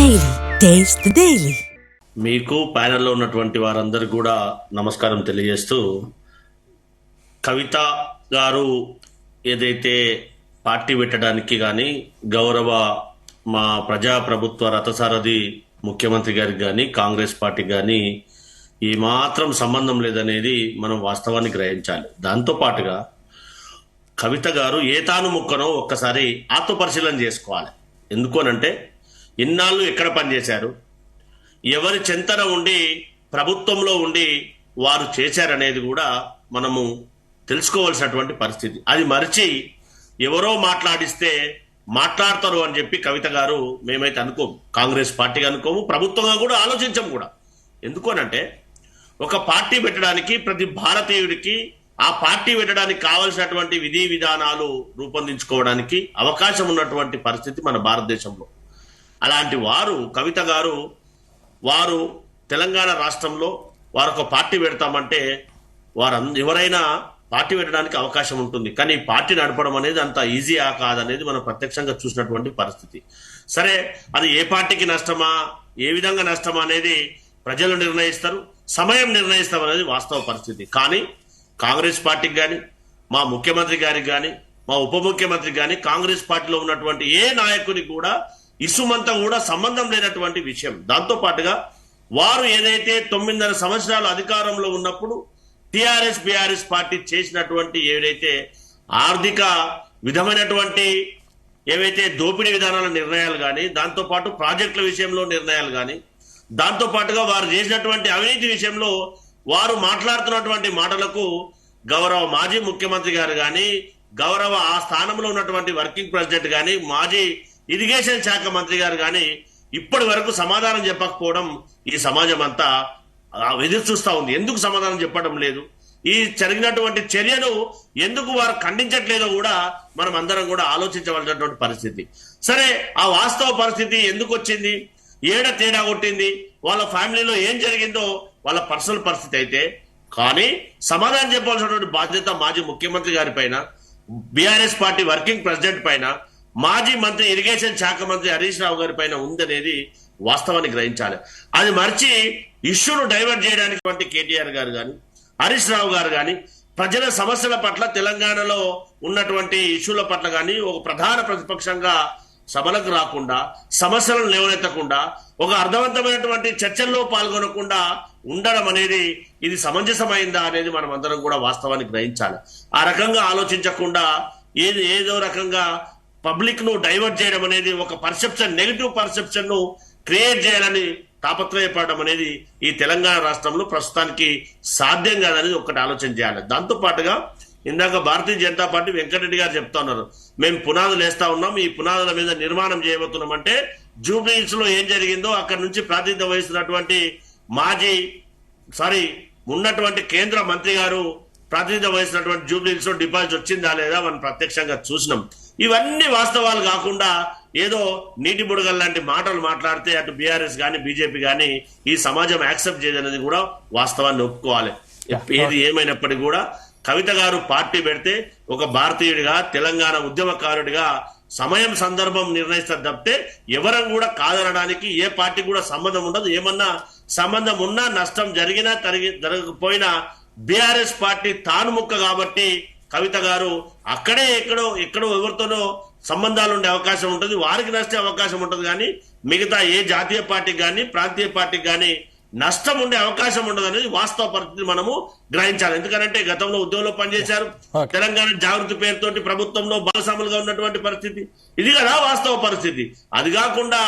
Daily taste the daily. మీకు ప్యానెల్లో ఉన్నటువంటి వారందరూ కూడా నమస్కారం తెలియజేస్తూ, కవిత గారు ఏదైతే పార్టీ పెట్టడానికి కానీ గౌరవ మా ప్రజాప్రభుత్వ రథసారథి ముఖ్యమంత్రి గారికి కానీ కాంగ్రెస్ పార్టీ కానీ ఏమాత్రం సంబంధం లేదనేది మనం వాస్తవాన్ని గ్రహించాలి. దాంతోపాటుగా కవిత గారు ఏ తాను ముక్కనో ఒక్కసారి ఆత్మపరిశీలన చేసుకోవాలి. ఎందుకోనంటే ఇన్నాళ్ళు ఎక్కడ పనిచేశారు, ఎవరి చెంతన ఉండి ప్రభుత్వంలో ఉండి వారు చేశారనేది కూడా మనము తెలుసుకోవాల్సినటువంటి పరిస్థితి. అది మరిచి ఎవరో మాట్లాడిస్తే మాట్లాడతారు అని చెప్పి కవిత గారు మేమైతే అనుకోము, కాంగ్రెస్ పార్టీగా అనుకోము, ప్రభుత్వంగా కూడా ఆలోచించము కూడా. ఎందుకోనంటే ఒక పార్టీ పెట్టడానికి ప్రతి భారతీయుడికి ఆ పార్టీ పెట్టడానికి కావలసినటువంటి విధి విధానాలు రూపొందించుకోవడానికి అవకాశం ఉన్నటువంటి పరిస్థితి మన భారతదేశంలో. అలాంటి వారు కవిత గారు వారు తెలంగాణ రాష్ట్రంలో వారు ఒక పార్టీ పెడతామంటే ఎవరైనా పార్టీ పెట్టడానికి అవకాశం ఉంటుంది. కానీ పార్టీ నడపడం అనేది అంత ఈజీయా కాదనేది మనం ప్రత్యక్షంగా చూసినటువంటి పరిస్థితి. సరే, అది ఏ పార్టీకి నష్టమా, ఏ విధంగా నష్టమా అనేది ప్రజలు నిర్ణయిస్తారు, సమయం నిర్ణయిస్తాం అనేది వాస్తవ పరిస్థితి. కానీ కాంగ్రెస్ పార్టీకి కానీ మా ముఖ్యమంత్రి గారికి కానీ మా ఉప ముఖ్యమంత్రికి కానీ కాంగ్రెస్ పార్టీలో ఉన్నటువంటి ఏ నాయకునికి కూడా ఇసుమంతా కూడా సంబంధం లేనటువంటి విషయం. దాంతో పాటుగా వారు ఏదైతే 9.5 సంవత్సరాలు అధికారంలో ఉన్నప్పుడు టిఆర్ఎస్ బిఆర్ఎస్ పార్టీ చేసినటువంటి ఏదైతే ఆర్థిక విధమైనటువంటి ఏవైతే దోపిడీ విధానాల నిర్ణయాలు కానీ, దాంతోపాటు ప్రాజెక్టుల విషయంలో నిర్ణయాలు కానీ, దాంతో పాటుగా వారు చేసినటువంటి అవినీతి విషయంలో వారు మాట్లాడుతున్నటువంటి మాటలకు గౌరవ మాజీ ముఖ్యమంత్రి గారు కానీ, గౌరవ ఆ స్థానంలో ఉన్నటువంటి వర్కింగ్ ప్రెసిడెంట్ కానీ, మాజీ ఇరిగేషన్ శాఖ మంత్రి గారు కానీ ఇప్పటి వరకు సమాధానం చెప్పకపోవడం ఈ సమాజం అంతా ఎదురు చూస్తా ఉంది. ఎందుకు సమాధానం చెప్పడం లేదు, ఈ జరిగినటువంటి చర్యను ఎందుకు వారు ఖండించట్లేదో కూడా మనం అందరం కూడా ఆలోచించవలసినటువంటి పరిస్థితి. సరే, ఆ వాస్తవ పరిస్థితి ఎందుకు వచ్చింది, ఏడ తేడా కొట్టింది, వాళ్ళ ఫ్యామిలీలో ఏం జరిగిందో వాళ్ళ పర్సనల్ పరిస్థితి అయితే, కానీ సమాధానం చెప్పాల్సినటువంటి బాధ్యత మాజీ ముఖ్యమంత్రి గారి పైన, బీఆర్ఎస్ పార్టీ వర్కింగ్ ప్రెసిడెంట్ పైన, మాజీ మంత్రి ఇరిగేషన్ శాఖ మంత్రి హరీష్ రావు గారి పైన ఉందనేది వాస్తవాన్ని గ్రహించాలి. అది మర్చి ఇష్యూను డైవర్ట్ చేయడానికి కేటీఆర్ గారు కానీ హరీష్ రావు గారు కానీ ప్రజల సమస్యల పట్ల, తెలంగాణలో ఉన్నటువంటి ఇష్యూల పట్ల కానీ ఒక ప్రధాన ప్రతిపక్షంగా సభలకు రాకుండా, సమస్యలను లేవనెత్తకుండా, ఒక అర్థవంతమైనటువంటి చర్చల్లో పాల్గొనకుండా ఉండడం అనేది ఇది సమంజసమైందా అనేది మనం అందరం కూడా వాస్తవాన్ని గ్రహించాలి. ఆ రకంగా ఆలోచించకుండా ఏదో రకంగా పబ్లిక్ ను డైవర్ట్ చేయడం అనేది ఒక పర్సెప్షన్, నెగిటివ్ పర్సెప్షన్ ను క్రియేట్ చేయాలని తాపత్రయపడడం అనేది ఈ తెలంగాణ రాష్ట్రంలో ప్రస్తుతానికి సాధ్యం కాదనేది ఒకటి ఆలోచన చేయాలి. దాంతో పాటుగా ఇందాక భారతీయ జనతా పార్టీ వెంకటరెడ్డి గారు చెప్తా ఉన్నారు, మేము పునాదులు వేస్తా ఉన్నాం, ఈ పునాదుల మీద నిర్మాణం చేయబోతున్నాం అంటే, జూబ్లీహిల్స్ లో ఏం జరిగిందో అక్కడ నుంచి ప్రాతినిధ్యం వహిస్తున్నటువంటి ఉన్నటువంటి కేంద్ర మంత్రి గారు ప్రాతినిధ్యం వహిస్తున్నటువంటి జూబ్లీహిల్స్ లో డిపాజిట్ వచ్చిందా లేదా మనం ప్రత్యక్షంగా చూసినాం. ఇవన్నీ వాస్తవాలు కాకుండా ఏదో నీటి బుడగల్ లాంటి మాటలు మాట్లాడితే అటు బీఆర్ఎస్ కానీ బీజేపీ కానీ ఈ సమాజం యాక్సెప్ట్ చేయదనేది కూడా వాస్తవాన్ని ఒప్పుకోవాలి. ఏది ఏమైనప్పటికీ కూడా కవిత గారు పార్టీ పెడితే ఒక భారతీయుడిగా, తెలంగాణ ఉద్యమకారుడిగా సమయం సందర్భం నిర్ణయిస్తారు తప్పితే ఎవరం కూడా కాదనడానికి ఏ పార్టీ కూడా సంబంధం ఉండదు. ఏమన్నా సంబంధం ఉన్నా, నష్టం జరిగినా జరగకపోయినా బీఆర్ఎస్ పార్టీ తాను ముక్క కాబట్టి కవిత గారు అక్కడే ఎక్కడో ఎవరితోనో సంబంధాలు ఉండే అవకాశం ఉంటుంది, వారికి నష్టే అవకాశం ఉంటుంది. కానీ మిగతా ఏ జాతీయ పార్టీకి కానీ ప్రాంతీయ పార్టీకి కానీ నష్టం ఉండే అవకాశం ఉండదు అనేది వాస్తవ పరిస్థితి మనము గ్రహించాలి. ఎందుకంటే గతంలో ఉద్యోగంలో పనిచేశారు, తెలంగాణ జాగృతి పేరుతోటి ప్రభుత్వంలో భాగస్వాములుగా ఉన్నటువంటి పరిస్థితి ఇది కదా వాస్తవ పరిస్థితి. అది కాకుండా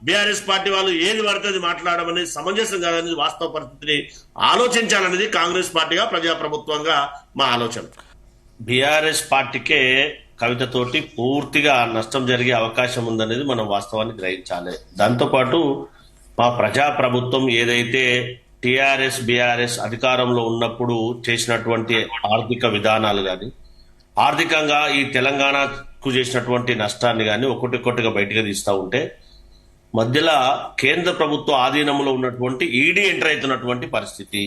బీఆర్ఎస్ పార్టీ వాళ్ళు ఏది పడుతుంది మాట్లాడడం అనేది సమంజసం కాదనేది వాస్తవ పరిస్థితిని ఆలోచించాలనేది కాంగ్రెస్ పార్టీగా, ప్రజాప్రభుత్వంగా మా ఆలోచన. బీఆర్ఎస్ పార్టీకే కవితతోటి పూర్తిగా నష్టం జరిగే అవకాశం ఉందనేది మనం వాస్తవాన్ని గ్రహించాలి. దాంతోపాటు మా ప్రజాప్రభుత్వం ఏదైతే టిఆర్ఎస్ బిఆర్ఎస్ అధికారంలో ఉన్నప్పుడు చేసినటువంటి ఆర్థిక విధానాలు కానీ, ఆర్థికంగా ఈ తెలంగాణకు చేసినటువంటి నష్టాన్ని కానీ ఒక్కొక్కటిగా బయటకు తీస్తూ ఉంటే, మధ్యలో కేంద్ర ప్రభుత్వ ఆధీనంలో ఉన్నటువంటి ఈడీ ఎంటర్ అవుతున్నటువంటి పరిస్థితి.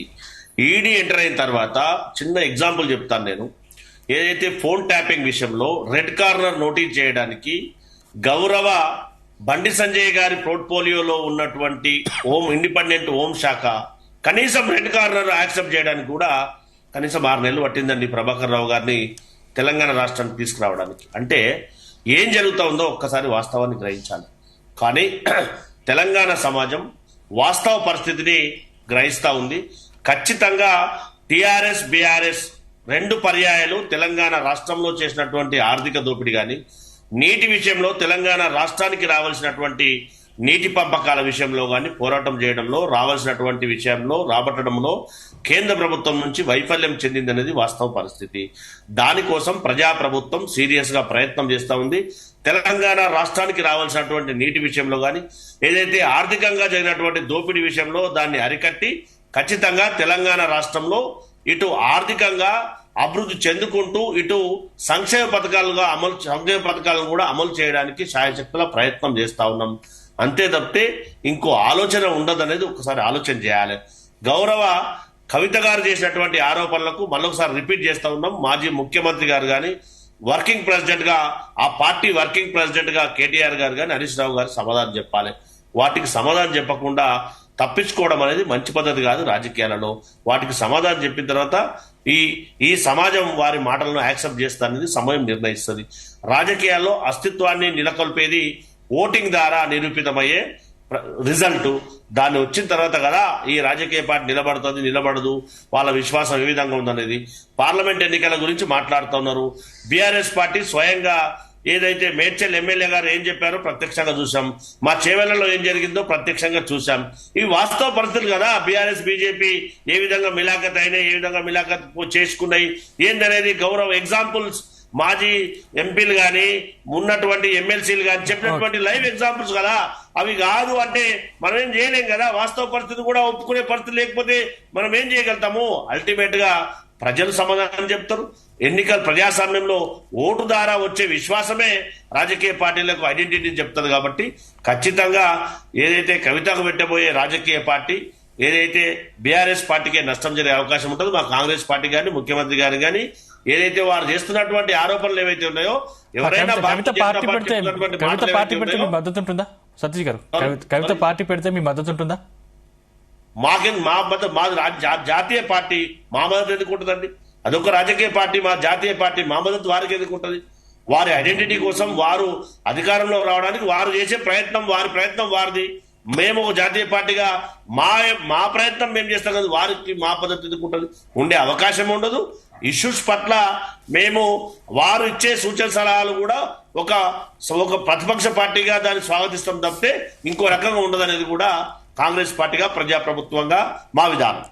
ఈడీ ఎంటర్ అయిన తర్వాత చిన్న ఎగ్జాంపుల్ చెప్తాను నేను. ఏదైతే ఫోన్ ట్యాపింగ్ విషయంలో రెడ్ కార్నర్ నోటీస్ చేయడానికి గౌరవ బండి సంజయ్ గారి పోర్ట్ఫోలియోలో ఉన్నటువంటి ఇండిపెండెంట్ హోం శాఖ కనీసం రెడ్ కార్నర్ యాక్సెప్ట్ చేయడానికి కూడా కనీసం 6 నెలలు పట్టిందండి ప్రభాకర్ రావు గారిని తెలంగాణ రాష్ట్రానికి తీసుకురావడానికి. అంటే ఏం జరుగుతూ ఉందో ఒక్కసారి వాస్తవాన్ని గ్రహించాలి. కానీ తెలంగాణ సమాజం వాస్తవ పరిస్థితిని గ్రహిస్తూ ఉంది. ఖచ్చితంగా టిఆర్ఎస్ బీఆర్ఎస్ 2 పర్యాయాలు తెలంగాణ రాష్ట్రంలో చేసినటువంటి ఆర్థిక దోపిడీ కానీ, నీటి విషయంలో తెలంగాణ రాష్ట్రానికి రావాల్సినటువంటి నీటి పంపకాల విషయంలో కానీ పోరాటం చేయడంలో, రావాల్సినటువంటి విషయంలో రాబట్టడంలో కేంద్ర ప్రభుత్వం నుంచి వైఫల్యం చెందిందనేది వాస్తవ పరిస్థితి. దానికోసం ప్రజాప్రభుత్వం సీరియస్ గా ప్రయత్నం చేస్తూ ఉంది. తెలంగాణ రాష్ట్రానికి రావాల్సినటువంటి నీటి విషయంలో కానీ, ఏదైతే ఆర్థికంగా జరిగినటువంటి దోపిడీ విషయంలో దాన్ని అరికట్టి ఖచ్చితంగా తెలంగాణ రాష్ట్రంలో ఇటు ఆర్థికంగా అభివృద్ధి చెందుకుంటూ ఇటు సంక్షేమ పథకాలను కూడా అమలు చేయడానికి శాయశక్తుల ప్రయత్నం చేస్తా ఉన్నాం. అంతే తప్పితే ఇంకో ఆలోచన ఉండదనేది ఒకసారి ఆలోచన చేయాలి. గౌరవ కవిత గారు చేసినటువంటి ఆరోపణలకు మళ్ళొకసారి రిపీట్ చేస్తా ఉన్నాం. మాజీ ముఖ్యమంత్రి గారు కానీ, వర్కింగ్ ప్రెసిడెంట్ గా ఆ పార్టీ వర్కింగ్ ప్రెసిడెంట్ గా కేటీఆర్ గారు కానీ, హరీష్ రావు గారు సమాధానం చెప్పాలి. వాటికి సమాధానం చెప్పకుండా తప్పించుకోవడం అనేది మంచి పద్ధతి కాదు రాజకీయాలలో. వాటికి సమాధానం చెప్పిన తర్వాత ఈ సమాజం వారి మాటలను యాక్సెప్ట్ చేస్తారనేది సమయం నిర్ణయిస్తుంది. రాజకీయాల్లో అస్తిత్వాన్ని నెలకొల్పేది ఓటింగ్ ద్వారా నిరూపితమయ్యే రిజల్ట్. దాన్ని వచ్చిన తర్వాత కదా ఈ రాజకీయ పార్టీ నిలబడుతుంది, నిలబడదు, వాళ్ళ విశ్వాసం ఏ విధంగా ఉందనేది. పార్లమెంట్ ఎన్నికల గురించి మాట్లాడుతున్నారు. బీఆర్ఎస్ పార్టీ స్వయంగా ఏదైతే మేడ్చల్ ఎమ్మెల్యే గారు ఏం చెప్పారో ప్రత్యక్షంగా చూసాం. మా చేవెళ్లలో ఏం జరిగిందో ప్రత్యక్షంగా చూసాం. ఇవి వాస్తవ పరిస్థితులు కదా. బీఆర్ఎస్ బీజేపీ ఏ విధంగా మిలాఖత్ అయినాయి, ఏ విధంగా మిలాఖత్ చేసుకున్నాయి ఏందనేది గౌరవ ఎగ్జాంపుల్స్ మాజీ ఎంపీలు కానీ ఉన్నటువంటి ఎమ్మెల్సీలు కానీ చెప్పినటువంటి లైవ్ ఎగ్జాంపుల్స్ కదా. అవి కాదు అంటే మనం ఏం చేయలేం కదా. వాస్తవ పరిస్థితి కూడా ఒప్పుకునే పరిస్థితి లేకపోతే మనం ఏం చేయగలుగుతాము? అల్టిమేట్ గా ప్రజలు సమాధానం చెప్తారు. ఎన్నికల ప్రజాస్వామ్యంలో ఓటు ద్వారా వచ్చే విశ్వాసమే రాజకీయ పార్టీలకు ఐడెంటిటీ చెప్తుంది. కాబట్టి ఖచ్చితంగా ఏదైతే కవితకు పెట్టబోయే రాజకీయ పార్టీ ఏదైతే బీఆర్ఎస్ పార్టీకే నష్టం జరిగే అవకాశం ఉంటుందో, మా కాంగ్రెస్ పార్టీ కానీ ముఖ్యమంత్రి గారు కానీ ఏదైతే వారు చేస్తున్నటువంటి ఆరోపణలు ఏవైతే ఉన్నాయో ఎవరైనా కవిత పార్టీ పెడితే మీ మద్దతు ఉంటుందా సతీష్ గారు? కవిత పార్టీ పెడితే మీ మద్దతు ఉంటుందా? మాది జాతీయ పార్టీ, మా మద్దతు ఎందుకు ఉంటుందండి? అదొక రాజకీయ పార్టీ, మా జాతీయ పార్టీ, మా మద్దతు వారికి ఎందుకు ఉంటుంది? వారి ఐడెంటిటీ కోసం వారు అధికారంలో రావడానికి వారు చేసే ప్రయత్నం వారిది. మేము ఒక జాతీయ పార్టీగా మా ప్రయత్నం మేము చేస్తాం కదా, వారికి మా పద్ధతి ఎందుకు ఉంటుంది? ఉండే అవకాశం ఉండదు. ఇష్యూస్ పట్ల మేము వారు ఇచ్చే సూచన సలహాలు కూడా ఒక ప్రతిపక్ష పార్టీగా దాన్ని స్వాగతిస్తాం తప్పితే ఇంకో రకంగా ఉండదనేది కూడా కాంగ్రెస్ పార్టీగా ప్రజాప్రభుత్వంగా మా విధానం.